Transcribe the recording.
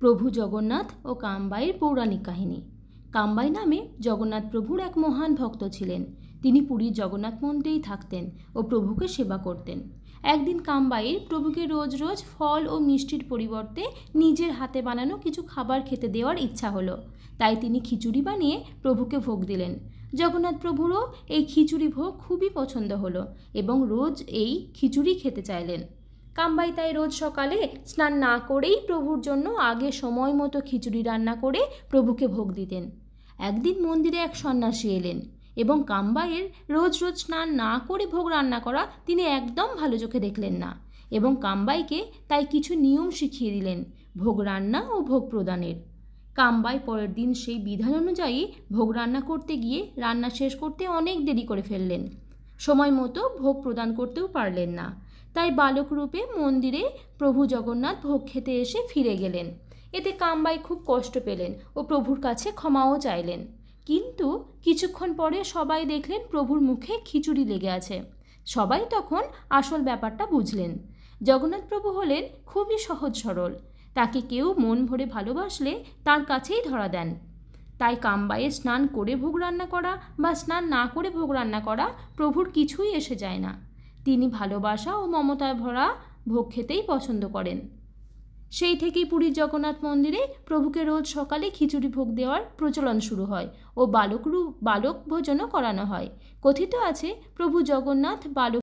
প্রভু জগন্নাথ ও কামবাইয়ের পৌরাণিক কাহিনী। কামবাই নামে জগন্নাথ প্রভুর এক মহান ভক্ত ছিলেন। তিনি পুরীর জগন্নাথ মন্দিরেই থাকতেন ও প্রভুকে সেবা করতেন। একদিন কামবাইয়ের প্রভুকে রোজ রোজ ফল ও মিষ্টির পরিবর্তে নিজের হাতে বানানো কিছু খাবার খেতে দেওয়ার ইচ্ছা হলো। তাই তিনি খিচুড়ি বানিয়ে প্রভুকে ভোগ দিলেন। জগন্নাথ প্রভুরও এই খিচুড়ি ভোগ খুবই পছন্দ হলো এবং রোজ এই খিচুড়ি খেতে চাইলেন। কামবাই তাই রোজ সকালে স্নান না করেই প্রভুর জন্য আগে সময় মতো খিচুড়ি রান্না করে প্রভুকে ভোগ দিতেন। একদিন মন্দিরে এক সন্ন্যাসী এলেন এবং কামবাইয়ের রোজ রোজ স্নান না করে ভোগ রান্না করা তিনি একদম ভালো চোখে দেখলেন না এবং কামবাইকে তাই কিছু নিয়ম শিখিয়ে দিলেন ভোগ রান্না ও ভোগ প্রদানের। কামবাই পরের দিন সেই বিধান অনুযায়ী ভোগ রান্না করতে গিয়ে রান্না শেষ করতে অনেক দেরি করে ফেললেন। সময় মতো ভোগ প্রদান করতেও পারলেন না। তাই বালক রূপে মন্দিরে প্রভু জগন্নাথ ভোগ খেতে এসে ফিরে গেলেন। এতে কামবাই খুব কষ্ট পেলেন ও প্রভুর কাছে ক্ষমাও চাইলেন। কিন্তু কিছুক্ষণ পরে সবাই দেখলেন প্রভুর মুখে খিচুড়ি লেগে আছে। সবাই তখন আসল ব্যাপারটা বুঝলেন। জগন্নাথ প্রভু হলেন খুবই সহজ সরল। তাকে কেউ মন ভরে ভালোবাসলে তার কাছেই ধরা দেন। তাই কামবাইয়ে স্নান করে ভোগ রান্না করা বা স্নান না করে ভোগ রান্না করা প্রভুর কিছুই এসে যায় না। তিনি ভালোবাসা ও মমতায় ভরা ভোগ খেতেই পছন্দ করেন। সেই থেকেই পুরীর জগন্নাথ মন্দিরে প্রভুকে রোজ সকালে খিচুড়ি ভোগ দেওয়ার প্রচলন শুরু হয় ও বালক ভোজনও করানো হয়। কথিত আছে প্রভু জগন্নাথ বালক